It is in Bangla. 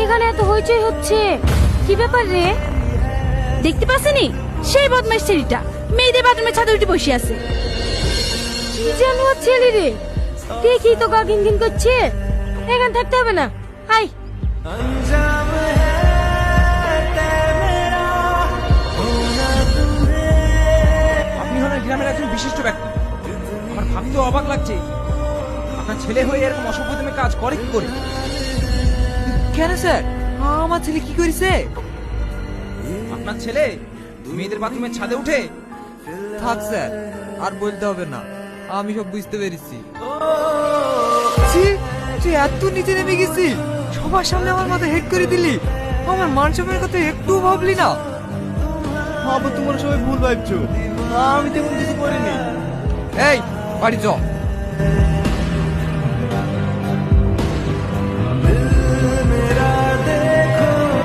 এখানে এত হইচই হচ্ছে, কি ব্যাপার রে? দেখতে পাচ্ছেনি সেই বদমাইশ ছেলেটা মেয়েদের বাথরুমের ছাদে উঠে বসে আছে। কি জানোয়ার ছেলে রে, দেখি তো গা ঘিন ঘিন করছে। এখানে থাকতে হবে না, আই। আপনি হলেন গ্রামের একজন বিশিষ্ট ব্যক্তি। আমার ভাবতেও অবাক লাগছে আপনার ছেলে হয়ে এরকম অসভ্যতমে কাজ করে কি করে। কেন স্যার, আমার ছেলে কি করেছে? আপনার ছেলে মেয়েদের বাথরুমের ছাদে উঠে থাক স্যার, আর বলতে হবে না, আমি সব বুঝতে পেরেছি। তুই এত নিচে নেমে গেছি, সবার সামনে আমার মাথা হেড করে দিলি, আমার মান সম্মানের কথা একটু ভাবলি না? আবার তোমরা সবাই ভুল ভাবছো, আমি তেমন কিছু করিনি। এই বাড়ি চ।